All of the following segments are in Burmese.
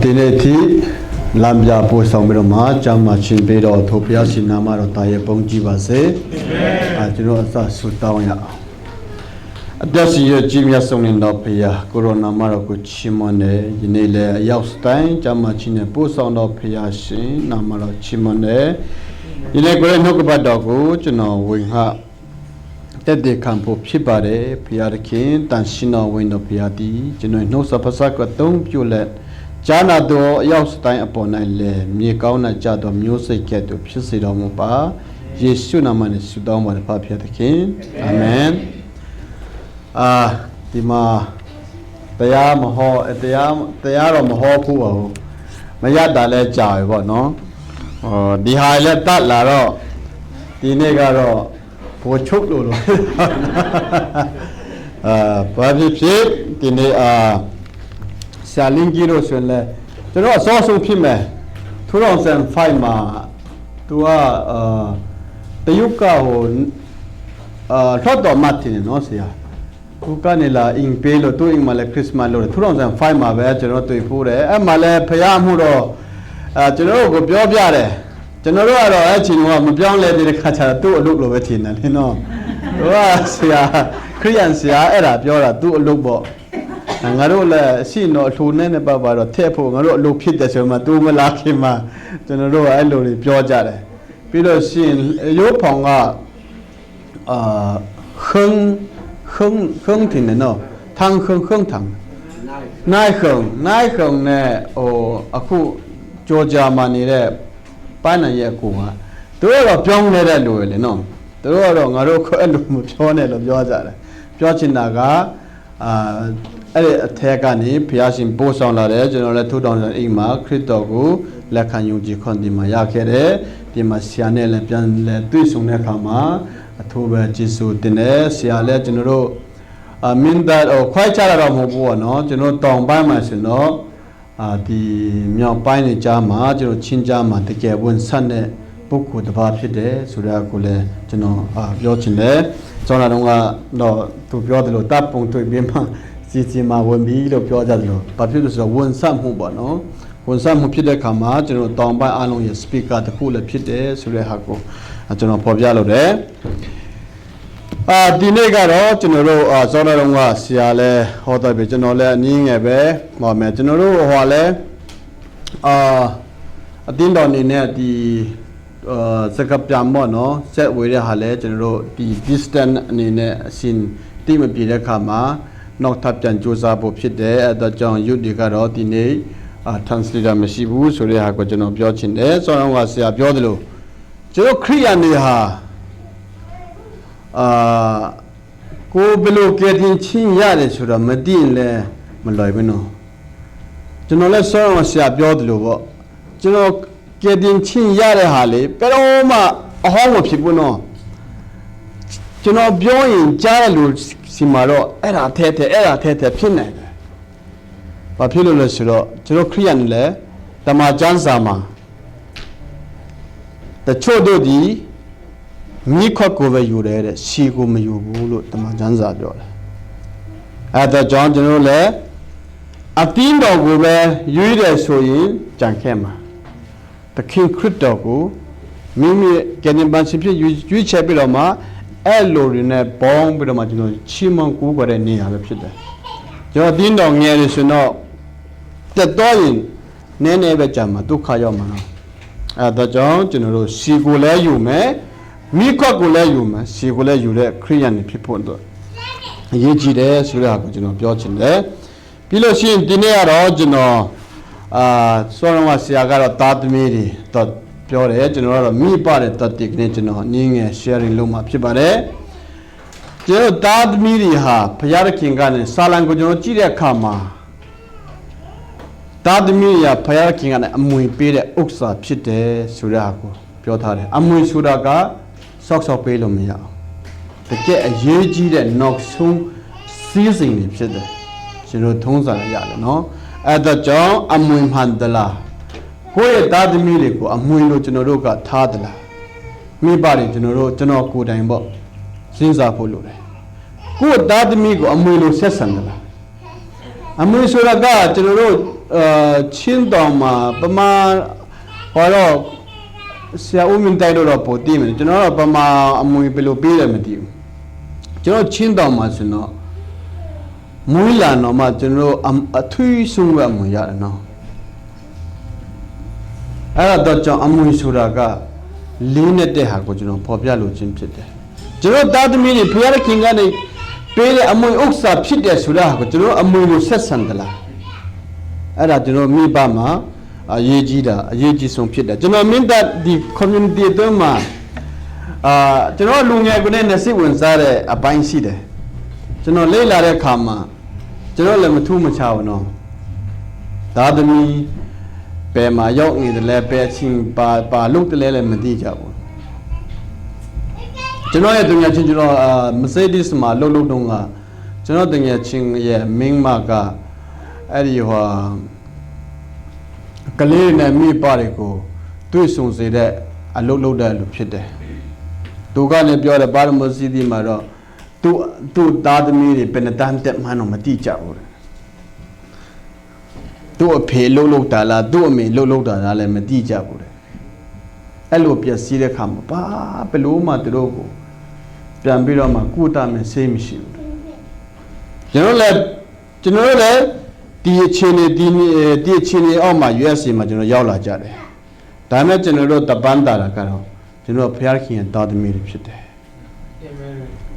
ဒီနေ့ထိလမ်းပြပို့ဆောင်ပြီးတော့မှကျောင်းမှာရှင်ပေးတော့ထိုဘုရားရှင်နာမတော်တာရဲ့ပုံကြည်ပါစေကျွန်တော်အစဆုတောင်းရအောင်အသက်ရှင်ရကြီးမြတ်ဆုံးနေတော်ဘုရားကိုရိုနာမတော်ကိုချီးမွမ်းတယ်ယနေ့လည်းအရောက်တိုင်းကျောင်းမှာရှင်နဲ့ပို့ဆောင်တော်ဘုရားရှင်နာမတော်ချီးမွမ်းတယ်ယနေ့ကိုရနှုတ်ကပတ်တော်ကိုကျွန်တော်ဝင်ဟတက်တဲ့ခံဖို့ဖြစ်ပါတယ်ဘုရားသခင်တန်ရှင်တော်ဝင်တော်ဘုရားသည်ကျွန်တော်နှုတ်ဆက်ဖဆကအသုံးပြုလက်ဂျာနာတော်အရောက်တိုင်းအပေါ်၌လည်းမြေကောင်းနာကြတော်မျိုးစိတ်ကဲ့သို့ဖြစ်စေတော်မူပါယေရှုနာမနဲ့ဆုတောင်းပါတယ်ဖခင်သခင်အာမင်ဒီမှာတရားမဟောတရားတော့မဟောဘူးပါဘူးမရတာလဲကြာပြီပေါ့နော်ဒီဟာလည်းတတ်လာတော့ဒီနေ့ကတော့ဘောချုပ်လို့ဘာဖြစ်ဒီနေ့ဆာလင်းကြီးလို့ဆိုရင်လည်းကျွန်တော်အစောဆုံးဖြစ်မယ်2005မှာသူကတရုတ်ကဟိုထောက်တော်မှတ်တယ်နော်ဆရာသူကနေလာအင်ပေးလို့သူအင်မှာလည်းခရစ်မတ်လို့2005မှာပဲကျွန်တော်တွေ့ဖို့တယ်အဲ့မှာလည်းဖရားမှုတော့ကျွန်တော်ကိုပြောပြတယ်ကျွန်တော်တို့ကတော့အဲ့ချိန်ကမပြောင်းလဲတဲ့ခါကျတော့သူ့အလုပ်လိုပဲထင်တယ်လေနော်သူကဆရာခရိယန်ဆရာအဲ့ဒါပြောတာသူ့အလုပ်ပေါ့ငါတို့လည်းအရှိတော်ထိုနဲ့နဲ့ပါတော့ထည့်ဖို့ငါတို့အလုပ်ဖြစ်တယ်ဆိုမှသူမလာခင်မှာကျွန်တော်တို့အဲ့လိုတွေပြောကြတယ်ပြီးတော့ရှင်ရိုးဖောင်က哼တင်တယ်နော်ထန်း哼ထန်းနိုင်哼နဲ့ဟိုအခုကြောကြမှာနေတဲ့ပန်းနိုင်ရဲ့ကိုကသူတို့တော့ပြောင်းနေတဲ့လူတွေလေနော်သူတို့ကတော့ငါတို့အဲ့လိုမပြောနဲ့လို့ပြောကြတယ်ပြောချင်တာကအဲ့ဒီအထက်ကနေဘုရားရှင်ပို့ဆောင်လာတယ်ကျွန်တော်လည်း2000အိမ်မှာခရစ်တော်ကိုလက်ခံယုံကြည်ခွင့်ဒီမှာရခဲ့တယ်ဒီမှာဆရာနဲ့လည်းပြန်လဲတွေ့ဆုံတဲ့အခါမှာအထူးပဲကျေးဇူးတင်တယ်ဆရာလည်းကျွန်တော်တို့မင်းသားခွဲခြားတာတော့မဟုတ်ဘူးပေါ့နော်ကျွန်တော်တောင်ပိုင်းမှာဆိုတော့ဒီမြောက်ပိုင်းနေကြားမှာကျွန်တော်ချင်းကြားမှာတကယ်ဝန်ဆက်တဲ့ပုဂ္ဂိုလ်တစ်ပါးဖြစ်တယ်ဆိုတော့ကိုလည်းကျွန်တော်ပြောချင်တယ်ကျောင်းတော်ကတော့သူပြောတယ်လို့တပ်ပုံတွေ့ပြီးမှစီမှာဝင်ပြီးလို့ပြောကြတယ်လို့ဘာဖြစ်လို့ဆိုတော့ဝန်ဆက်မှုပေါ့နော်ဝန်ဆက်မှုဖြစ်တဲ့အခါမှာကျွန်တော်တောင်ပိုင်းအားလုံးရဲ့ speaker တစ်ခုလည်းဖြစ်တယ်ဆိုတဲ့ဟာကိုကျွန်တော်ဖော်ပြလို့တယ်ဒီနေ့ကတော့ကျွန်တော်တို့ဇော်တော်ကဆရာလဲဟောတယ်ပဲကျွန်တော်လည်းအနည်းငယ်ပဲဟောမယ်ကျွန်တော်တို့ဟောလဲအတင်းတော်နေနဲ့ဒီစကပ်ပြန်ပေါ့နော်ဆက်ဝေးတဲ့ဟာလဲကျွန်တော်တို့ဒီ distance အနေနဲ့အရှင်တိမပြေတဲ့အခါမှာနောက်ထပ်ပြန်စူးစမ်းဖို့ဖြစ်တယ်အဲ့တော့ကြောင့် youth တွေကတော့ဒီနေ့ translator မရှိဘူးဆိုတဲ့ဟာကိုကျွန်တော်ပြောချင်တယ်ဇော်တော်ကဆရာပြောတယ်လို့ကျွန်တော်ခရိယန်တွေဟာကိုဘယ်လိုကဲတင်ချင်းရတယ်ဆိုတော့မသိရင်လည်းမလွယ်ဘူးနော်ကျွန်တော်လည်းဆောင်းဆရာပြောတယ်လို့ပေါ့ကျွန်တော်ကဲတင်ချင်းရတဲ့ဟာလေဘယ်တော့မှအဟောင်းမဖြစ်ဘူးနော်ကျွန်တော်ပြောရင်ကြားရလို့စီမှာတော့အဲ့ဒါထဲဖြစ်နိုင်တယ်ဘာဖြစ်လို့လဲဆိုတော့ကျွန်တော်ခရိယန်လည်းဓမ္မကျမ်းစာမှာတချို့တို့ဒီမိခွက်ကိုပဲယူတယ်တဲ့ရှီကိုမယူဘူးလို့ဓမ္မကျမ်းစာပြောတယ်အဲ့ဒါကြောင့်ကျွန်တော်လည်းအတင်းတော်ကိုပဲယူတယ်ဆိုရင်ကြံခဲ့မှာသခင်ခရစ်တော်ကိုမိမိကနေပန်းစီဖြစ်ယူချက်ပြီးတော့မှအဲ့လိုတွေနဲ့ပေါင်းပြီးတော့မှကျွန်တော်ချီးမွမ်းကူးကြတဲ့နေရာပဲဖြစ်တယ်ကျွန်တော်တင်းတော်ငယ်လို့ဆိုတော့တက်တော့ရင်နည်းနည်းပဲကြံမှာဒုက္ခရောက်မှာအဲ့ဒါကြောင့်ကျွန်တော်တို့ရှီကိုလည်းယူမယ်မိခွက်ကိုလည်းယူမယ်ရှီကိုလည်းယူတဲ့ခရိယန်တွေဖြစ်ဖို့အတွက်အရေးကြီးတယ်ဆိုတဲ့ဟာကိုကျွန်တော်ပြောချင်တယ်ပြီးလို့ရှိရင်ဒီနေ့ကတော့ကျွန်တော်ဆောရမဆရာကတော့တာသမီတွေတော့ပြောတယ်ကျွန်တော်ကတော့မိပါတယ်တတိကနေကျွန်တော်နင်းငယ် sharing လုပ်မှာဖြစ်ပါတယ်ကျွန်တော်တာသမီတွေဟာဘုရားသခင်ကနေစာလံကိုကျွန်တော်ကြည့်တဲ့အခါမှာတာသမီရဘုရားသခင်ကနေအမွေပေးတဲ့ဥစ္စာဖြစ်တယ်ဆိုတဲ့ဟာကိုပြောထားတယ်အမွေဆိုတာကဆောက်ပေးလို့မရအောင်တကယ်အရေးကြီးတဲ့နောက်ဆုံးစီးစိမ်တွေဖြစ်တယ်ကျွန်တော်ထုံးစံရတယ်နော်အဲ့ဒါကြောင့်အမွေမှန်သလားကိုယ့်ရဲ့သားသမီးတွေကိုအမွေလို့ကျွန်တော်တို့ကထားသလားမိဘတွေကျွန်တော်ကိုယ်တိုင်ပေါ့စဉ်းစားဖို့လိုတယ်ကိုယ့်သားသမီးကိုအမွေလို့ဆက်ဆံသလားအမွေဆိုတာကကျွန်တော်တို့ ချင်းတော်မှာပမာဟောတော့ဆရာဦးမင်းတိုက်တော့ပို့တည်မယ်ကျွန်တော်တော့ပမာအမွေဘယ်လိုပေးတယ်မသိဘူးကျွန်တော်ချင်းတော်မှာဆိုတော့မွေးလာတော့မှကျွန်တော်အထွေးဆုံးကအမွေရတယ်နော်အဲ့တော့ကြောင့်အမွေဆိုတာကလေးနဲ့တဲ့ဟာကိုကျွန်တော်ဖော်ပြလို့ခြင်းဖြစ်တယ်ကျွန်တော်သားသမီးတွေဖခင်ခင်ကနေပေးတဲ့အမွေဥစ္စာဖြစ်တယ်ဆိုတာကိုကျွန်တော်အမွေကိုဆက်ဆံသလားအဲ့ဒါကျွန်တော်မိဘမှာအရေးကြီးတာအရေးကြီးဆုံးဖြစ်တယ်ကျွန်တော်မင်းတပ်ဒီ community အတွင်းမှာကျွန်တော်လူငယ်ကိုနဲ့စိတ်ဝင်စားတဲ့အပိုင်းရှိတယ်ကျွန်တော်လေ့လာတဲ့အခါမှာကျွန်တော်လည်းမထူးမခြားဘူးနော်သားသမီးဘယ်မှာရောက်နေတယ်လဲဘယ်ချင်းပါလုပ်တယ်လဲလည်းမသိကြဘူးကျွန်တော်ရဲ့တငယ်ချင်းကျွန်တော်Mercedesမှာလှုပ်တော့ကကျွန်တော်တငယ်ချင်းရဲ့မင်းမကအဲ့ဒီဟိုကလေးနဲ့မိပါတယ်ကိုတွေ့ဆုံစေတဲ့အလုပ်လုပ်တဲ့လူဖြစ်တယ်သူကလည်းပြောတယ်ပါရမစီဒီမှာတော့သူ့သားသမီးတွေဘယ်နှတန်းတက်မှန်းတော့မသိကြဘူးသူ့အဖေလှုပ်တာလားသူ့အမေလှုပ်တာလားလည်းမသိကြဘူးအဲ့လိုပြည့်စည်တဲ့ခါမှာဘာဘယ်လိုမှသူတို့ကိုပြန်ပြီးတော့မှကုသမယ်ဆေးမရှိဘူးကျွန်တော်လည်းဒီအခြေအနေအောက်မှာ USA မှာကျွန်တော်ရောက်လာကြတယ်ဒါနဲ့ကျွန်တော်တို့တပန်းတာကတော့ကျွန်တော်ဘုရားခင်ရဲ့တာသမီတွေဖြစ်တယ်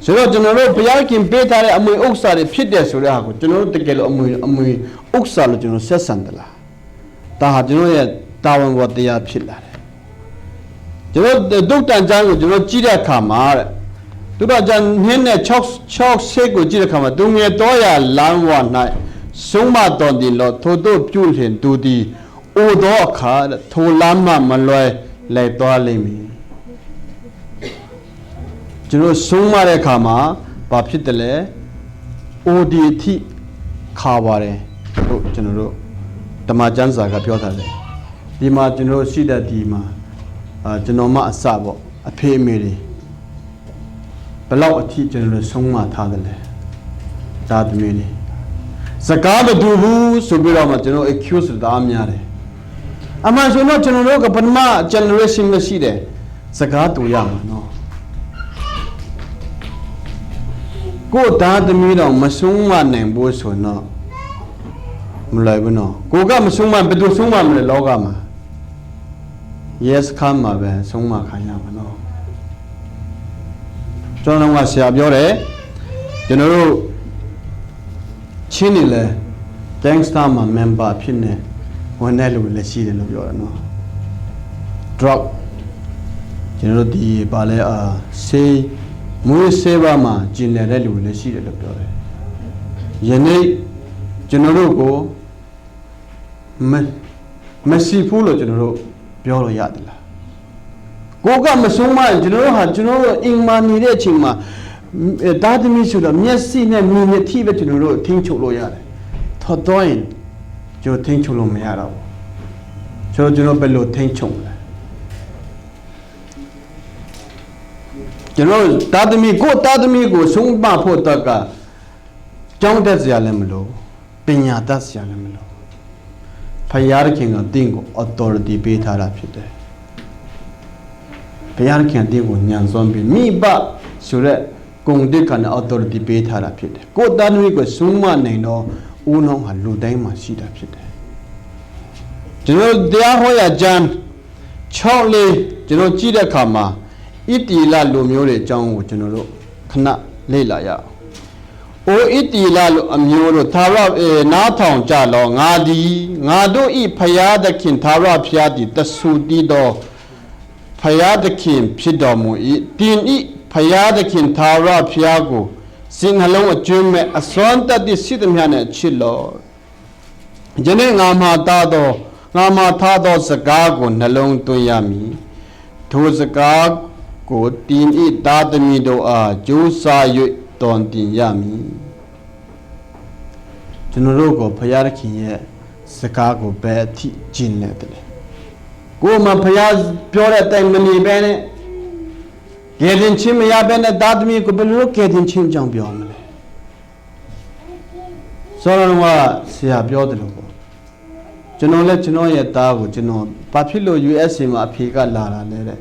ဆိုတော့ကျွန်တော်တို့ဘုရားခင်ပေးထားတဲ့အမွေဥစ္စာတွေဖြစ်တယ်ဆိုတဲ့ဟာကိုကျွန်တော်တို့တကယ်လို့အမွေဥစ္စာလို့ကျွန်တော်ဆက်ဆံတယ်လားဒါဟာကျွန်တော်ရဲ့တာဝန်ဝတ္တရားဖြစ်လာတယ်ကျွန်တော်ဒုတ်တန်ကျမ်းကိုကျွန်တော်ကြည့်တဲ့အခါမှာတဲ့ဒုတ်တန်ကျမ်းနည်းနဲ့6ဆေးကိုကြည့်တဲ့အခါမှာသူငယ်တော်ရလမ်းဝ၌ဆုံးမတော်တင်လို့ထို့တို့ပြုလင်သူသည်အိုသောအခါထိုလမ်းမှမလွယ်လဲသွားလိမ့်မည်ကျွန်တော်ဆုံးမတဲ့အခါမှာဘာဖြစ်တယ်လဲအိုဒီအထိခါပါတယ်ဟုတ်ကျွန်တော်တို့ဓမ္မကျမ်းစာကပြောထားတယ်ဒီမှာကျွန်တော်ရှိတဲ့ဒီမှာကျွန်တော်မှအစပေါ့အဖေအမေတွေဘယ်လောက်အထိကျွန်တော်တို့ဆုံးမထားတယ်လဲဒါသမီးတွေစကားမတူဘူးဆိုပြီးတော့မှကျွန်တော် accuse တာအများတယ်အမှန်ဆိုတော့ကျွန်တော်တို့ကပထမ generation မရှိတယ်စကားတူရမှာနော်ကိုသားသမီးတော်မဆုံးမနိုင်ဘူးဆိုတော့မလွယ်ဘူးနော်ကိုကမဆုံးမဘယ်သူဆုံးမမလဲလောကမှာ yes ခမ်းမှာပဲဆုံးမခံရမှာနော်ကျွန်တော်ကဆရာပြောတယ်ကျွန်တော်တို့ချင်းနေလဲ gangster မှာ member ဖြစ်နေဝင်တဲ့လူလည်းရှိတယ်လို့ပြောတယ်နော် drug ကျွန်တော်တို့ဒီပါလဲဆေးမွေးဆေးပါမှာကျင်လည်တဲ့လူလည်းရှိတယ်လို့ပြောတယ်ယနေ့ကျွန်တော်တို့ကိုမရှိဘူးလို့ကျွန်တော်တို့ပြောလို့ရတယ်လားကိုကမဆုံးမကျွန်တော်တို့အင်မာနေတဲ့အချိန်မှာဒါသမီးဆိုတော့မျက်စိနဲ့မြင်နေထိပဲကျွန်တော်တို့ထိန်းချုပ်လို့ရတယ်ထော်တော့ရင်ကျွန်တော်ထိန်းချုပ်လို့မရတော့ဘူးကျွန်တော်ဘယ်လိုထိန်းချုပ်လဲကျွန်တော်တာသမီးကိုဆုံးမဖို့တက်ကကြောင်းတက်စရာလည်းမလိုပညာတတ်စရာလည်းမလိုဖယားခင်ကတင်းကို authority ပေးထားတာဖြစ်တယ်ဖယားခင်တင်းကိုညံစွမ်းပြီးမိဘဆိုတဲ့ဂုဏ်တိတ်ကနေ authority ပေးထားတာဖြစ်တယ်ကိုတာသမီးကိုဆုံးမနိုင်တော့ဦးနှောင်းဟာလူတိုင်းမှာရှိတာဖြစ်တယ်ကျွန်တော်တရားဟောရာကျမ်း6လေးကျွန်တော်ကြည့်တဲ့အခါမှာဣတိလလူမျိုးတွေအကြောင်းကိုကျွန်တော်တို့ခဏလေ့လာရအောင်။အိုဣတိလလူအမျိုးတို့သာရနားထောင်ကြလောငါတို့ဤဖယားသခင်သာရဖျားသည်တဆူတီးသောဖယားသခင်ဖြစ်တော်မူ၏တင်ဤဖယားသခင်သာရဖျားကိုစိတ်နှလုံးအကျွမ်းမဲ့အစွမ်းတတ်သည့်စိတ်မြတ်နဲ့ချစ်လော။ယနေ့ငါမှာထားသောစကားကိုနှလုံးသွင်းရမည်။ထိုစကားကိုတင်ဤသားသမီးတို့အားကြိုးစား၍တော်တင်ရမည်ကျွန်တော်တို့ကိုဘုရားသခင်ရဲ့စကားကိုဘယ်အထိကျင့်လဲတဲ့ကိုမှဘုရားပြောတဲ့အတိုင်းမနေဘဲနဲ့ကယ်တင်ခြင်းမရဘဲနဲ့သားသမီးကိုဘယ်လိုကယ်တင်ခြင်းကြောင့်ပြောမလဲဆိုတော့ဆရာပြောတယ်လို့ ကျွန်တော်လည်းကျွန်တော်ရဲ့သားကိုကျွန်တော်ဘာဖြစ်လို့ USA မှာအဖေကလာတာလဲတဲ့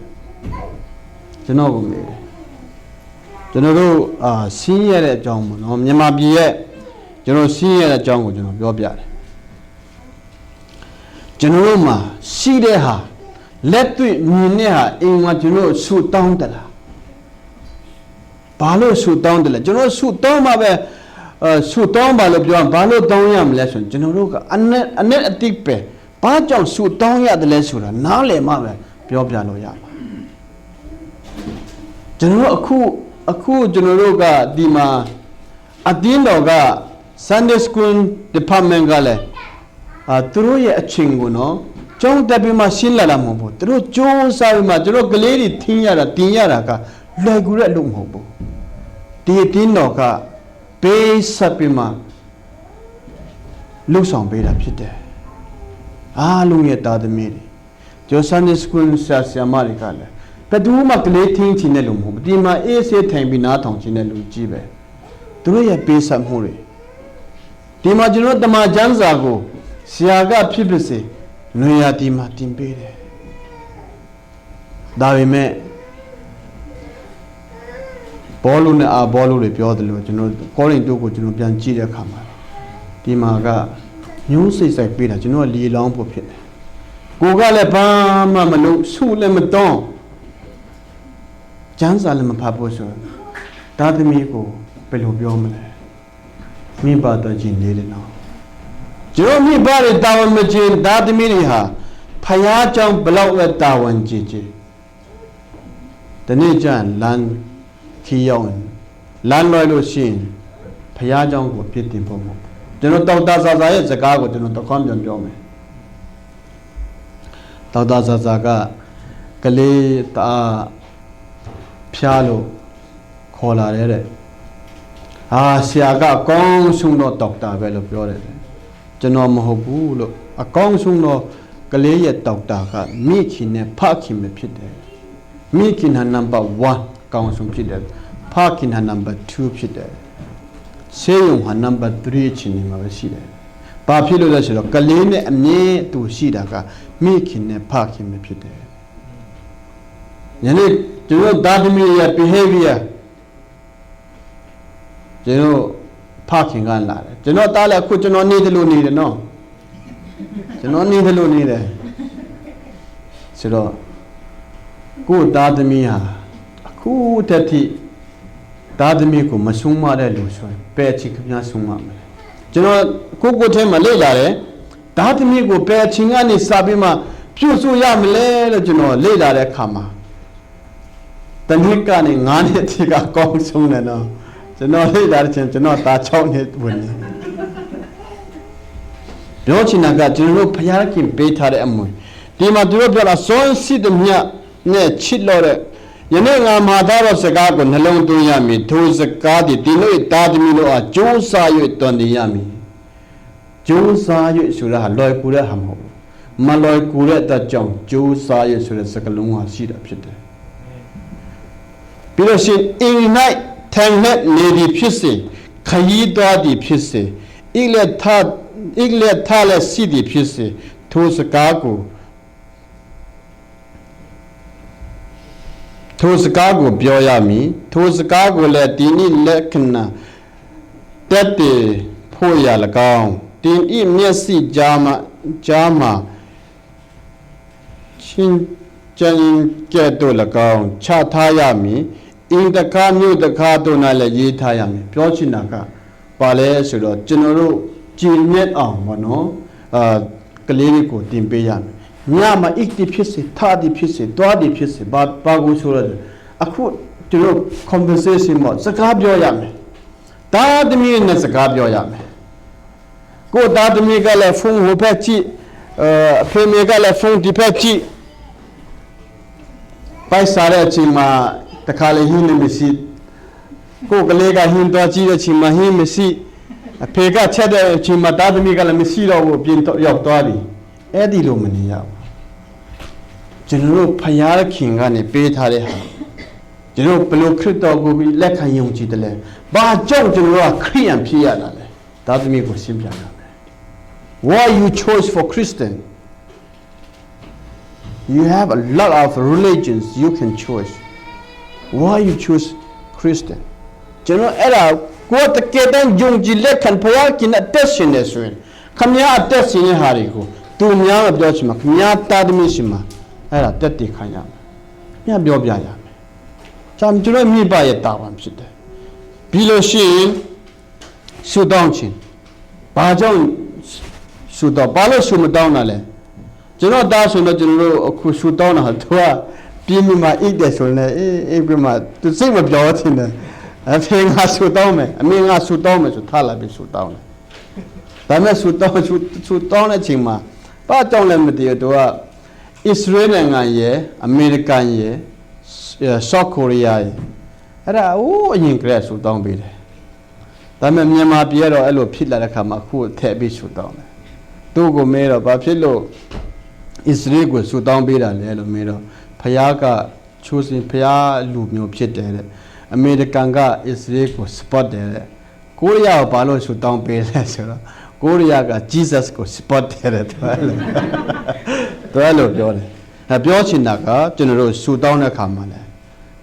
ကျွန်တော်ကိုမေးတယ်ကျွန်တော်တို့စီးရတဲ့အကြောင်းပေါ့နော်မြန်မာပြည်ရဲ့ကျွန်တော်စီးရတဲ့အကြောင်းကိုကျွန်တော်ပြောပြတယ်ကျွန်တော်တို့မှာရှိတဲ့ဟာလက်တွေ့မြင်တဲ့ဟာအိမ်မှာကျွန်တော်ဆူတောင်းတလားဘာလို့ဆူတောင်းတယ်လဲကျွန်တော်ဆူတောင်းမှာပဲဆူတောင်းပါလို့ပြောဘာလို့တောင်းရမလဲဆိုရင်ကျွန်တော်တို့ကအနဲ့အတိတ်ပဲဘာကြောင့်ဆူတောင်းရတယ်လဲဆိုတာနားလည်မှပဲပြောပြလို့ရမှာကျွန်တော်တို့အခုကျွန်တော်တို့ကဒီမှာအတင်းတော်က Sunday School Department ကလည်းသူတို့ရဲ့အချိန်ကိုနော်ကျောင်းတက်ပြီးမှရှင်းလာတာမဟုတ်ဘူးသူတို့ကြိုးစားပြီးမှကျွန်တော်ကလေးတွေထင်းရတာတင်ရတာကလွယ်ကူတဲ့အလုပ်မဟုတ်ဘူးဒီအတင်းတော်ကပေးဆက်ပြီးမှလှုပ်ဆောင်ပေးတာဖြစ်တယ်အားလုံးရဲ့တာသမီတွေကျောင်း Sunday School ဆရာမတွေကလည်းဘယ်သူမှကလေးထင်းချင်တဲ့လူမဟုတ်ဘူးဒီမှာအေးဆေးထိုင်ပြီးနားထောင်ချင်တဲ့လူကြီးပဲသူတို့ရဲ့ပေးဆက်မှုတွေဒီမှာကျွန်တော်တမန်ကျမ်းစာကိုဆရာကဖြစ်ဖြစ်စေနွေရာသီမှာတင်ပေးတယ်ဒါပေမဲ့ဘောလုံးနဲ့ဘောလုံးတွေပြောတယ်လို့ကျွန်တော်ကောရင်တို့ကိုကျွန်တော်ပြန်ကြည့်တဲ့အခါမှာဒီမှာကညှိုးစိတ်ဆိုင်ပေးတာကျွန်တော်လီလောင်းဖို့ဖြစ်တယ်ကိုကလည်းဘာမှမလုပ်ဆုလည်းမတောင်းကျမ်းစာလည်းမဖတ်ဖို့ဆိုဒါသမီးကိုဘယ်လိုပြောမလဲမိဘတော်ချင်းနေတယ်နော်ကျွန်တော်မိဘတွေတာဝန်မကျင်ဒါသမီးတွေဟာဖယားကြောင့်ဘလောက်ပဲတာဝန်ကြည်ကြည်ဒီနေ့ကျန်လမ်းခီယောင်းလမ်းလွယ်လို့ရှိရင်ဖယားကြောင့်ကိုဖြစ်တင်ဖို့မဟုတ်ကျွန်တော်တောက်တာစာစာရဲ့စကားကိုကျွန်တော်တခွန်းပြန်ပြောမယ်တောက်တာစာစာကကလေးတာဖျားလို့ခေါ်လာတဲ့ဆရာကအကောင်းဆုံးတော့ဒေါက်တာပဲလို့ပြောတယ်ကျွန်တော်မဟုတ်ဘူးလို့အကောင်းဆုံးတော့ကလေးရဲ့ဒေါက်တာကမိခင်နဲ့ဖခင်ပဲဖြစ်တယ်မိခင်ဟာနံပါတ်1အကောင်းဆုံးဖြစ်တယ်ဖခင်ဟာနံပါတ်2ဖြစ်တယ်ဆေးရုံဟာနံပါတ်3ချင်းနေမှာပဲရှိတယ်ဘာဖြစ်လို့လဲဆိုတော့ကလေးနဲ့အမြဲတူရှိတာကမိခင်နဲ့ဖခင်ပဲဖြစ်တယ်ယနေ့ကျွန်တော်သားသမီးရဲ့ behavior ကျွန်တော်ဖခင်ကလာတယ်ကျွန်တော်တားလည်းအခုကျွန်တော်နေတယ်လို့နေတယ်နော်ကျွန်တော်နေတယ်လို့နေတယ်ဆိုတော့ကိုယ်သားသမီးဟာအခုတက်ထိသားသမီးကိုမဆုံးမတဲ့လူဆိုရင်ပဲချီခပြဆုံးမမယ်ကျွန်တော်ကိုထဲမှာလေ့လာတယ်သားသမီးကိုပဲချီကနေစပြီးမှပြုစုရမလဲလို့ကျွန်တော်လေ့လာတဲ့အခါမှာတနည်းကနေ9နှစ်ထိကကောင်းဆုံးတယ်နော်ကျွန်တော်လေ့လာတဲ့ချိန်ကျွန်တော်သား6နှစ်ဝင်နေပြောချင်တာကကျွန်တော်တို့ဖျားခင်ပေးထားတဲ့အမွေဒီမှာသူတို့ပြောတာစွန့်စစ်တဲ့မြတ်နဲ့ချစ်လို့တဲ့ယနေ့ငါမှာသားတော်စကားကိုနှလုံးသွင်းရမည်ထိုစကားဒီတို့သားသမီးတို့အားကြိုးစား၍တွင်တင်ရမည်ကြိုးစား၍ဆိုတာဟာလွယ်ကူတဲ့ဟာမဟုတ်ဘူးမလွယ်ကူတဲ့အတကြောင့်ကြိုးစား၍ဆိုတဲ့စကားလုံးဟာရှိတာဖြစ်တယ်ပြီးတော့ရှင်အင်း၌ထိုင်လက်နေသည်ဖြစ်စေခရီးသွားသည်ဖြစ်စေဣလက်ထားလက်စီသည်ဖြစ်စေထိုစကားကိုပြောရမည်ထိုစကားကိုလည်းဒီနည်းလက္ခဏာတက်တည်ဖို့ရ၎င်းတင်ဤမျက်စိကြားမှချင်းကျန်ကဲ့သို့၎င်းချထားရမည်အင်းတခါမြို့တခါတို့၌လည်းရေးထားရမယ်ပြောချင်တာကပါလဲဆိုတော့ကျွန်တော်တို့ကြည်မြတ်အောင်ဗောနော်ကလေးတွေကိုတင်ပေးရမယ်ညမှာအိတ်တိဖြစ်စေထားတိဖြစ်စေတွားတိဖြစ်စေဘာကိုဆိုတော့အခုကျွန်တော် conversation မှာစကားပြောရမယ်တာသမီးနဲ့စကားပြောရမယ်ကိုတာသမီးကလည်းဖုန်းဟိုဘက်ကြည့်အဖေမေကလည်းဖုန်းဒီဘက်ကြည့်ပိုက်စားတဲ့အချိန်မှာတခါလေဟင်းနေမရှိကိုကလေးကဟင်းသွားကြည့်တဲ့အချိန်မှာဟင်းမရှိအဖေကချက်တဲ့အချိန်မှာတာသမီးကလည်းမရှိတော့ဘူးပြင်ရောက်သွားပြီအဲ့ဒီလိုမနေရဘူးကျွန်တော်တို့ဖယားခင်ကနေပေးထားတဲ့ဟာကျွန်တော်ဘယ်လိုခရစ်တော်ကိုပြီးလက်ခံယုံကြည်တယ်လဲဘာကြောင့်ကျွန်တော်ကခရိယန်ဖြစ်ရတာလဲဒါသမီးကိုရှင်းပြရမယ် Why you choose for Christian? You have a lot of religions you can choose. Why you choose Christian? ကျွန်တော်အဲ့ဒါကိုတကယ်တမ်းယုံကြည်လက်ခံဘုရားခင်အသက်ရှင်နေဆိုရင်ခမည်းအသက်ရှင်တဲ့ဟာတွေကိုသူများမပြောချင်မှာခမည်းတာသမီးရှင်မှာအဲ့ဒါတက်တည်ခံရမယ်။မြတ်ပြောပြရမယ်။ကျွန်တော်မိဘရဲ့တာဝန်ဖြစ်တယ်။ပြီးလို့ရှိရင်ဆူတောင်းခြင်းဘာကြောင့်ဆူတော့ဘာလို့ဆူမတောင်းတာလဲကျွန်တော်တားဆိုတော့ကျွန်တော်တို့အခုဆူတောင်းတာသူကပြင်းပြမှာအိတ်တယ်ဆိုရင်အေးပြမှာသူစိတ်မပြောချင်တယ်အဖေငါဆူတောင်းမယ်အမေငါဆူတောင်းမယ်ဆိုထားလာပြီးဆူတောင်းတယ်ဒါမဲ့ဆူတောင်းတဲ့အချိန်မှာဘာကြောင့်လဲမသိဘူးသူကအစ္စရေးနိုင်ငံရဲ့အမေရိကန်ရဲ့ဆော့ကိုရီးယားရဲ့အဲ့ဒါအရင်ကတည်းကဆူတောင်းပေးတယ်ဒါမဲ့မြန်မာပြည်ကတော့အဲ့လိုဖြစ်လာတဲ့ခါမှာအခုထည့်ပြီးဆူတောင်းတယ်သူ့ကိုမဲတော့ဘာဖြစ်လို့အစ္စရေးကိုဆူတောင်းပေးတာလဲလို့မဲတော့ဖယားကချိုးစင်ဖယားလူမျိုးဖြစ်တယ်တဲ့အမေရိကန်ကအစ္စရေးကို support တယ်တဲ့ကိုရီးယားကိုဘာလို့ဆူတောင်းပေးလဲဆိုတော့ကိုရီးယားက Jesus ကို support တယ်တဲ့သူအဲ့လိုပြောတယ်ပြောချင်တာကကျွန်တော်တို့ဆူတောင်းတဲ့ခါမှာလဲ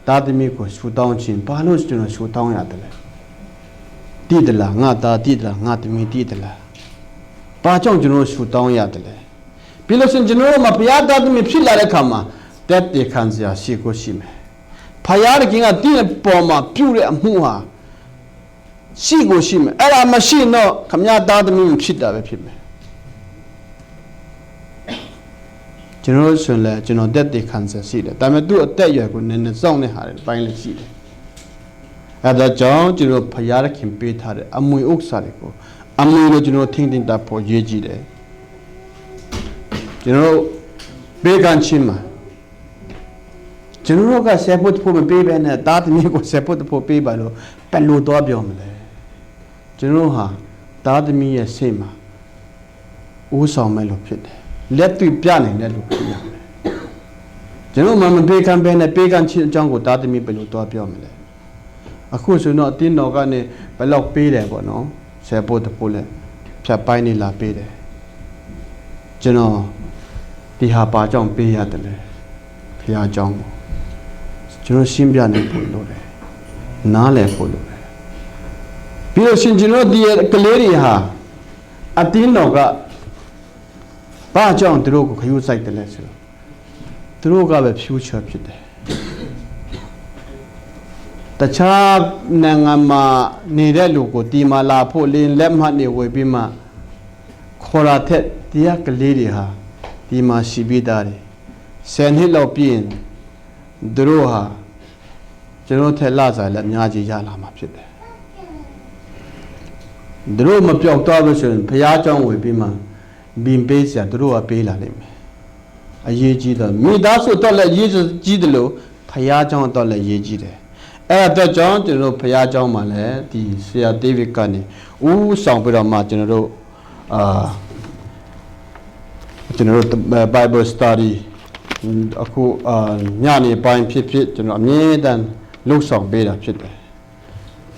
တာသမီကိုဆူတောင်းခြင်းဘာလို့ကျွန်တော်ဆူတောင်းရတယ်လဲတည်တယ်လားငါသားတည်တယ်လားငါသမီးတည်တယ်လားဘာကြောင့်ကျွန်တော်ဆူတောင်းရတယ်လဲပြီးလို့ရှင်ကျွန်တော်မှာဘုရားသားသမီးဖြစ်လာတဲ့ခါမှာတက်တည်ခံစရာရှိကိုရှိမယ်ဖယားတခင်ကတည်တဲ့ပေါ်မှာပြုတဲ့အမှုဟာရှိကိုရှိမယ်အဲ့ဒါမရှိတော့ခမည်းသားသမီးဖြစ်တာပဲဖြစ်မယ်ကျွန်တော်ဆိုရင်လည်းကျွန်တော်တက်တည်ခံစရာရှိတယ်ဒါပေမဲ့သူ့အသက်အရွယ်ကိုနည်းနည်းစောင့်နေဟာတယ်ပိုင်းလည်းရှိတယ်အဲ့ဒါကြောင့်ကျွန်တော်ဖယားတခင်ပေးထားတဲ့အမွေဥစ္စာတွေကိုအမွေလို့ကျွန်တော်ထင်းထင်းတာပေါ်ရေးကြည့်တယ်ကျွန်တော်ဘေးကန်ချင်းမှာကျွန်တော်ကဆက်ဖို့ဖို့မပေးဘဲနဲ့တာသမီးကိုဆက်ဖို့ဖို့ပေးပါလို့ဘယ်လိုတော့ပြောမလဲကျွန်တော်ဟာတာသမီးရဲ့စိတ်မှာဦးဆောင်မဲ့လို့ဖြစ်တယ်လက်တွေ့ပြနိုင်တဲ့လူဖြစ်ရမယ်ကျွန်တော်မပေးခံဘဲနဲ့ပေးခံချင်းအကြောင်းကိုတာသမီးဘယ်လိုတော့ပြောမလဲအခုဆိုတော့အတင်းတော်ကနေဘယ်လောက်ပေးတယ်ပေါ့နော်ဆက်ဖို့ဖို့လဲဖြတ်ပိုင်းနေလာပေးတယ်ကျွန်တော်ဒီဟာပါကြောင့်ပေးရတယ်လေဖះเจ้าကိုကျွန်တော်ရှင်းပြနိုင်ဖို့လိုတယ်နားလည်ဖို့လိုတယ်ပြီးတော့ရှင်ကျွန်တော်ဒီကလေးတွေဟာအတင်းတော်ကဘာကြောင့်သူတို့ကိုခရူးဆိုင်တယ်လဲဆိုတော့သူတို့ကပဲ future ဖြစ်တယ်တခြားနိုင်ငံမှာနေတဲ့လူကိုဒီမှာလာဖို့လင်းလက်မှတ်နေဝေပြီးမှခေါ်လာတဲ့တရားကလေးတွေဟာဒီမှာရှိပြီးသားတယ်ဆယ်နှစ်လောက်ပြင်းသူတို့ဟာကျွန်တော်ထက်လာစားလက်အများကြီးရလာမှာဖြစ်တယ်သူတို့မပြောက်တော့လို့ဆိုရင်ဘုရားကျောင်းဝေပြီးမှဘင်ပေးစရာသူတို့ကပေးလာလိမ့်မယ်အရေးကြီးတော့မိသားစုတော့လည်းရေးကြီးတယ်လို့ဘုရားကျောင်းတော့လည်းရေးကြီးတယ်အဲ့တော့ကြောင့်ကျွန်တော်ဘုရားကျောင်းမှာလည်းဒီဆရာဒေးဗစ်ကနေဦးဆောင်ပြီးတော့မှကျွန်တော်တို့Bible study အခုညနေပိုင်းဖြစ်ကျွန်တော်အမြဲတမ်းလှုပ်ဆောင်ပေးတာဖြစ်တယ်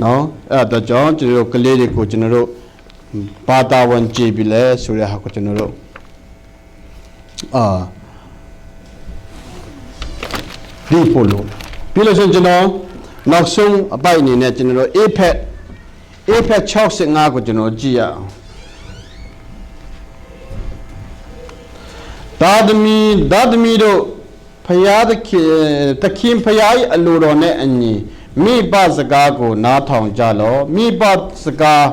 နော်အဲ့တော့ကြောင့်ကျွန်တော်ကလေးတွေကိုကျွန်တော်တို့ဘာသာဝင်ကြည့်ပြီးလဲဆိုရဟာကိုကျွန်တော်တို့ဒီပို့လို့ပြီးလို့ဆိုရင်ကျွန်တော်နောက်ဆုံးအပိုက်အနေနဲ့ကျွန်တော်တို့ APEC 65ကိုကျွန်တော်ကြည့်ရအောင်ဒါသမီတို့ဖယားတခင်ဖယားရဲ့အလိုတော်နဲ့အညီမိဘစကားကိုနားထောင်ကြလောမိဘစကား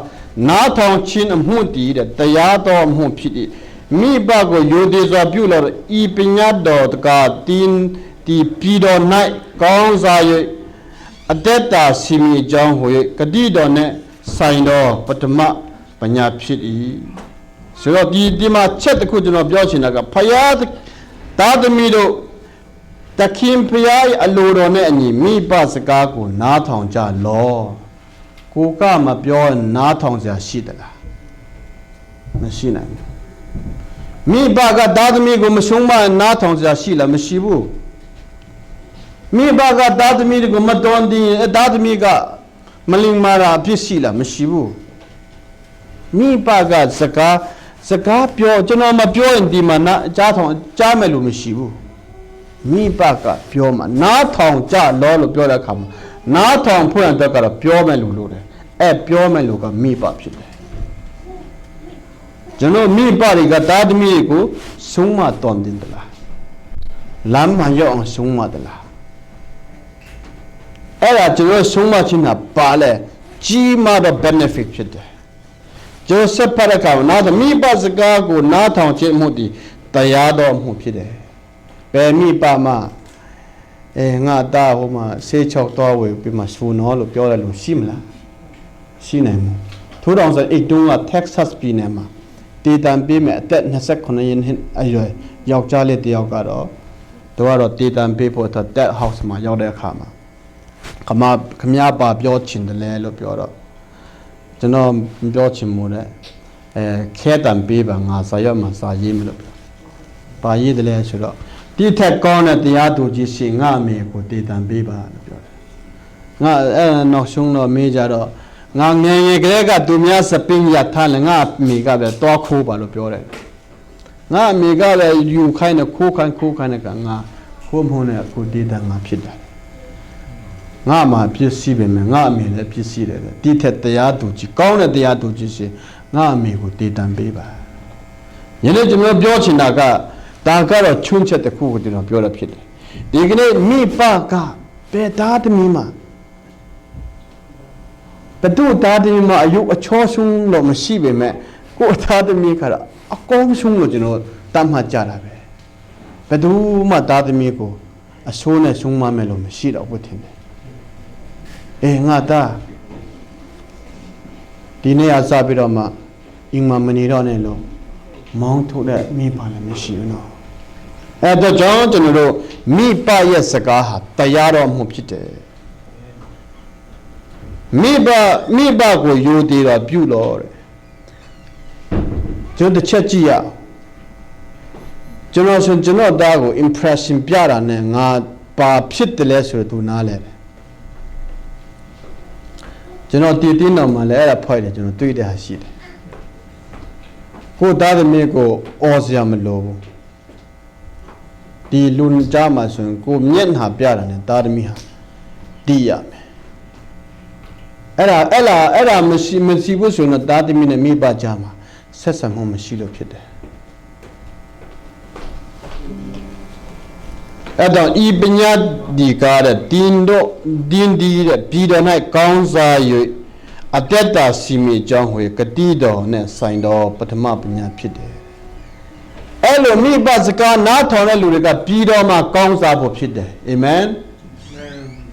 နားထောင်ခြင်းအမှုတည်တဲ့တရားတော်အမှုဖြစ်၏မိဘကိုယိုသေးစွာပြုလို့ဤပညာတော်တကားတင်းဒီပြည်တော်၌ကောင်းစား၍အတက်တာစီမီကြောင်းဟို၍ဂတိတော်နဲ့ဆိုင်တော်ပထမပညာဖြစ်၏ဆိုတော့ဒီမှာချက်တစ်ခုကျွန်တော်ပြောချင်တာကဖယားသားသမီးတို့တခင်ဖယားရဲ့အလိုတော်နဲ့အညီမိဘစကားကိုနားထောင်ကြလောကိုကမပြောနားထောင်စရာရှိသလားမရှိနိုင်ဘူးမိဘကသားသမီးကိုမဆုံးမနားထောင်စရာရှိလားမရှိဘူးမိဘကသားသမီးကိုမတော်တင်သားသမီးကမလင်မာတာအဖြစ်ရှိလားမရှိဘူးမိဘကစကား စကားပြောကျွန်တော်မပြောရင်ဒီမှာနားကြားထောင်ကြားမယ်လို့မရှိဘူးမိဘကပြောမှာနားထောင်ကြလောလို့ပြောတဲ့အခါမှာနားထောင်ဖွင့်တဲ့ကတော့ပြောမယ်လို့လို့တယ်အဲ့ပြောမယ်လို့ကမိဘဖြစ်တယ်ကျွန်တော်မိဘတွေကတာသမီတွေကိုဆုံးမတော်တင်တယ်လားလမ်းမှရောက်အောင်ဆုံးမတယ်လားအဲ့ဒါကျွန်တော်ဆုံးမခြင်းကပါလဲကြီးမားတဲ့ benefit ဖြစ်တယ်ကျွန်တော်ဆက်ဖတ်တဲ့အခါမှာနားသမီးပါစကားကိုနားထောင်ခြင်းမှုတည်တရားတော်မှုဖြစ်တယ်ဘယ်မိပါမှငါသားဟိုမှာဆေးချောက်တော်ဝေပြီးမှစူနော်လို့ပြောတယ်လို့ရှိမလားရှိနိုင်မှာထို့တောင်ဆိုအိတ်တုံးက Texas ပြည်နယ်မှာတည်တံပေးမဲ့အသက်29နှစ်အရွယ်ယောက်ျားလေးတစ်ယောက်ကတော့သူကတော့တည်တံပေးဖို့အတွက် Dead House မှာရောက်တဲ့အခါမှာခမပါပြောချင်တယ်လဲလို့ပြောတော့ကျွန်တော်ပြောချင်မို့တဲ့ခဲတံပေးပါငါစာရွက်မှာစာရေးမလို့ပြောပါရေးတယ်လဲဆိုတော့ဒီထက်ကောင်းတဲ့တရားသူကြီးရှင်ငါအမေကိုတည်တံပေးပါလို့ပြောတယ်ငါနောက်ဆုံးတော့မေးကြတော့ငါငယ်ငယ်ကလေးကသူများစပင်းရထားလဲငါအမေကပဲတောခိုးပါလို့ပြောတယ်ငါအမေကလည်းယူခိုင်းတဲ့ခိုးခိုင်းတဲ့ကငါခိုးမဟုတ်နဲ့ကိုတည်တံငါဖြစ်တယ်ငါမှပြည့်စည်ပဲမယ်ငါအမေလည်းပြည့်စည်တယ်ဒီထက်တရားသူကြီးကောင်းတဲ့တရားသူကြီးရှင်ငါအမေကိုတည်တံပေးပါယနေ့ကျွန်တော်ပြောချင်တာကဒါကတော့ချွန်းချက်တစ်ခုကိုကျွန်တော်ပြောရဖြစ်တယ်ဒီကနေ့မိဘကဘယ်သားသမီးမှာဘယ်သူသားသမီးမှာအယုအချောဆုံးလို့မရှိပေမဲ့ကိုယ်သားသမီးကတော့အကောင်းဆုံးလို့ကျွန်တော်တတ်မှတ်ကြတာပဲဘယ်သူမှသားသမီးကိုအဆိုးနဲ့ဆုံးမမယ်လို့မရှိတော့ဘူးထင်တယ်ငါသားဒီနေ့အစားပြီးတော့မှအင်မမနေတော့နဲ့လို့မောင်းထုတ်တဲ့မိဘလည်းမရှိဘူးနော်အဲ့တော့ကျွန်တော်တို့မိဘရဲ့စကားဟာတရားတော်မှုဖြစ်တယ်မိဘကိုယိုသေးတော့ပြုလို့တဲ့ကျွန်တော်တစ်ချက်ကြည့်ရကျွန်တော်သားကို impression ပြတာနဲ့ငါပါဖြစ်တယ်လဲဆိုတော့သူနားလဲတယ်ကျွန်တော်တည်တင်းတော်မှာလည်းအဲ့ဒါဖွဲ့တယ်ကျွန်တော်တွေ့တဲ့ဟာရှိတယ်ကိုသားသမီးကိုအော်စရာမလိုဘူးဒီလူကြားမှာဆိုရင်ကိုမျက်နှာပြတာနဲ့သားသမီးဟာတည်ရမယ်အဲ့ဒါမရှိဘူးဆိုရင်သားသမီးနဲ့မိဘကြားမှာဆက်ဆံမှုမရှိလို့ဖြစ်တယ်အဲ့တော့ဤပညာဒီကားတဲ့တင်းဒီတဲ့ပြည်တော်၌ကောင်းစား၍အတ္တစီမီကြောင်းဟွေကတိတော်နဲ့ဆိုင်တော်ပထမပညာဖြစ်တယ်အဲ့လိုမိဘစကားနားထောင်တဲ့လူတွေကပြည်တော်မှာကောင်းစားဖို့ဖြစ်တယ်အာမင်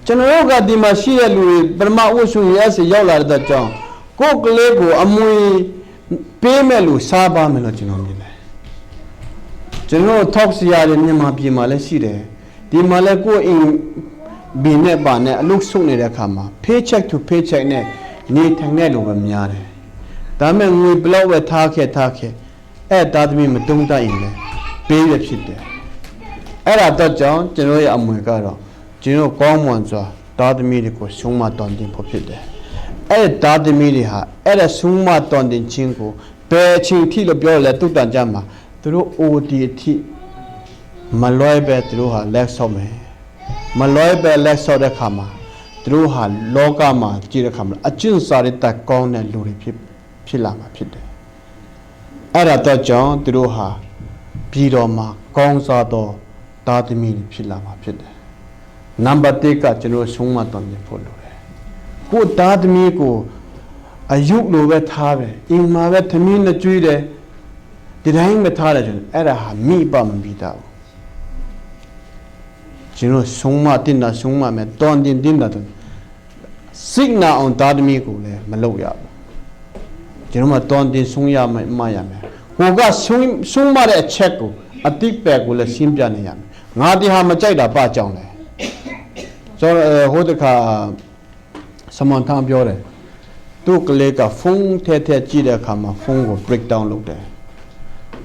ကျွန်တော်တို့ကဒီမှာရှိတဲ့လူတွေပထမဝတ်စုရဲစီရောက်လာတဲ့ကြောင်းကိုယ်ကလေးကိုအမွေပေးမဲ့လူစားပါမယ်လို့ကျွန်တော်မြင်တယ်ကျွန်တော်ထောက်စီရတယ်မြန်မာပြည်မှာလည်းရှိတယ်ဒီမှာလည်းကိုယ်အင်းဘင်းနဲ့ပါနဲ့အလုပ်ဆုံးနေတဲ့အခါမှာ paycheck to paycheck နဲ့နေထိုင်တဲ့လူပဲများတယ်ဒါမဲ့ငွေဘလောက်ပဲထားခဲ့အဲ့သားသမီးမတုံးတတ်ရင်လည်းပေးရဖြစ်တယ်အဲ့ဒါတော့ကြောင့်ကျွန်တော်ရဲ့အမွေကတော့ကျွန်တော်ကောင်းမွန်စွာသားသမီးတွေကိုဆုံးမတော်တင်ဖို့ဖြစ်တယ်အဲ့သားသမီးတွေဟာအဲ့ဒါဆုံးမတော်တင်ခြင်းကိုဘယ်အချိန်ထိလို့ပြောလဲတုတ်တန်ကြမှာသူတို့ OT အထိမလွဲပဲသူတို့ဟာလက်ဆော့မယ်မလွဲပဲလက်ဆော့တဲ့ခါမှာသူတို့ဟာလောကမှာကြည့်တဲ့ခါမှာအကျင့်စာရတကောင်းတဲ့လူတွေဖြစ်လာမှာဖြစ်တယ်အဲ့ဒါတော့ကြောင့်သူတို့ဟာပြည်တော်မှာကောင်းစားသောသားသမီးတွေဖြစ်လာမှာဖြစ်တယ်နံပါတ်1ကကျွန်တော်ဆုံးမတော်နေဖို့လိုတယ်ကိုသားသမီးကိုအယုလိုပဲထားပဲအင်မှာပဲသမီးနဲ့ကြွေးတယ်ဒီတိုင်းမထားတယ်ကျွန်တော်အဲ့ဒါဟာမိဘမပြီးတာဘူးကျွန်တော်ဆုံးမတင်တာဆုံးမမယ်တောင်းတင်တာစိတ်နာအောင်သားသမီးကိုလည်းမလုပ်ရဘူးကျွန်တော်မှတောင်းတင်ဆုံးရမရမယ်ဟိုကဆုံးမတဲ့အချက်ကိုအတိပယ်ကိုလည်းရှင်းပြနေရမယ်ငါဒီဟာမကြိုက်တာပါကြောင်းလဲဆိုတော့ဟိုတခါစမန်ထန်ပြောတယ်သူ့ကလေးကဖုန်းထဲကြည့်တဲ့အခါမှာဖုန်းကို break down လုပ်တယ်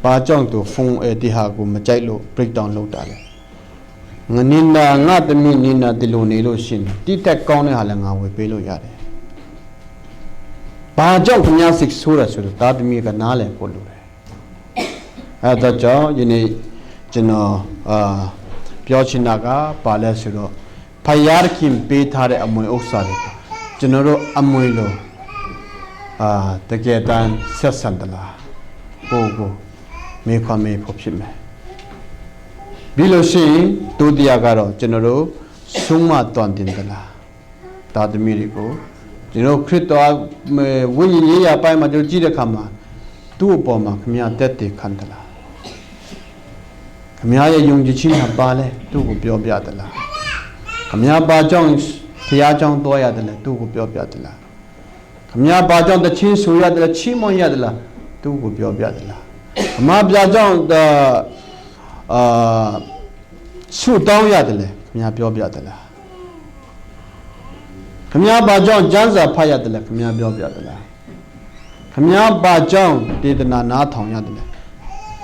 ဘာကြောင့်သူဖုန်းဒီဟာကိုမကြိုက်လို့ break down လုပ်တာလဲငါနေတာငါတမီနေတာဒီလိုနေလို့ရှင်တိတက်ကောင်းတဲ့ဟာလည်းငါဝယ်ပေးလို့ရတယ်ဘာကြောင့်ခင်ဗျားစိတ်ဆိုးရဆိုတော့ဒါတမီကနားလည်ဖို့လိုတယ် အဲ့တော့ကြောင့်ယနေ့ကျွန်တော်ပြောချင်တာကပါလဲဆိုတော့ဖယားခင်ပေးထားတဲ့အမွေဥစ္စာတွေကျွန်တော်တို့အမွေလို့တကယ်တမ်းဆက်ဆံတယ်လားကိုမေခွန်မေဖို့ဖြစ်မယ်ပြီးလို့ရှိရင်ဒုတိယကတော့ကျွန်တော်တို့ဆုံးမတွန်တင်တယ်လားဒါသမီးတွေကိုကျွန်တော်ခရစ်တော်ဝိညာဉ်ရေးရပိုင်းမှာကျွန်တော်ကြည့်တဲ့အခါမှာသူ့အပေါ်မှာခမရတက်တည်ခံတယ်လားခမရရဲ့ယုံကြည်ခြင်းဟာပါလဲသူ့ကိုပြောပြတယ်လားခမရပါကြောင့်ဖျားကြောင့်တွားရတယ်လဲသူ့ကိုပြောပြတယ်လားခမရပါကြောင့်တချင်းဆိုရတယ်လားချီးမွမ်းရတယ်လားသူ့ကိုပြောပြတယ်လားခမပြကြောင့်ဆုတောင်းရတယ်လေခမရပြောပြတယ်လားခမရပါကြောင့်ကျမ်းစာဖတ်ရတယ်လေခမရပြောပြတယ်လားခမရပါကြောင့်ဒေသနာနားထောင်ရတယ်လေခ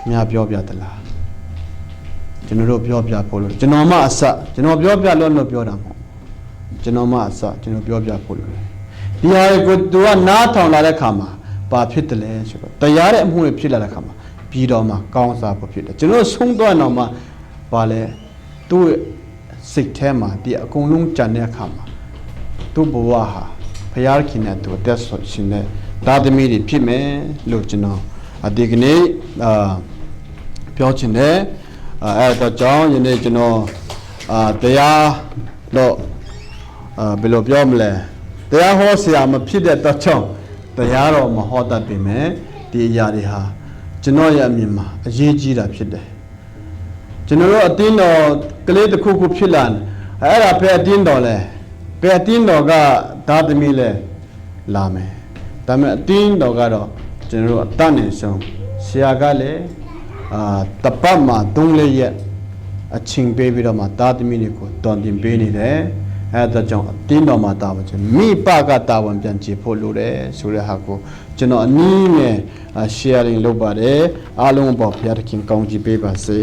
မရပြောပြတယ်လားကျွန်တော်တို့ပြောပြဖို့လို့ကျွန်တော်မှအစကျွန်တော်ပြောပြလို့ပြောတာမဟုတ်ကျွန်တော်မှအစကျွန်တော်ပြောပြဖို့လို့ဒီဟာကိုသူကနားထောင်လာတဲ့ခါမှာဘာဖြစ်တယ်လဲဆိုတော့တရားတဲ့အမှုတွေဖြစ်လာတဲ့ခါမှာပြီးတော့မှကောင်းစားဖို့ဖြစ်တယ်ကျွန်တော်ဆုံးသွားတော့မှဘာလဲသူ့စိတ်ထဲမှာဒီအကုန်လုံးကြံတဲ့အခါမှာသူ့ဘဝဟာဘုရားခင်နဲ့သူအသက်ရှင်တဲ့ဒါသမီးတွေဖြစ်မယ်လို့ကျွန်တော်ဒီကနေ့ပြောချင်တယ်အဲ့တော့ကြောင့်ယနေ့ကျွန်တော်တရားတော့ဘယ်လိုပြောမလဲတရားဟောဆရာမဖြစ်တဲ့တော့ကြောင့်တရားတော်မဟောတတ်ပေမဲ့ဒီအရာတွေဟာကျွန်တော်ရဲ့အမြင်မှာအရေးကြီးတာဖြစ်တယ်ကျွန်တော်တို့အတင်းတော်ကလေးတစ်ခုခုဖြစ်လာအဲ့ဒါပဲအတင်းတော်လဲပဲအတင်းတော်ကဒါသမီးလဲလာမယ်ဒါပေမဲ့အတင်းတော်ကတော့ကျွန်တော်တို့အတတ်နေဆုံးဆရာကလည်းတပတ်မှာ3-4ရက်အချိန်ပေးပြီးတော့မှဒါသမီးတွေကိုတွန်တင်ပေးနေတယ်အဲ့ဒါကြောင့်အတင်းတော်မှာတာဝန်ချင်မိပကတာဝန်ပြန်ကြည့်ဖို့လိုတယ်ဆိုတဲ့ဟာကိုကျွန်တော်အနည်းငယ် sharing လုပ်ပါတယ်အားလုံးပေါ်ဘုရားသခင်ကောင်းချီးပေးပါစေ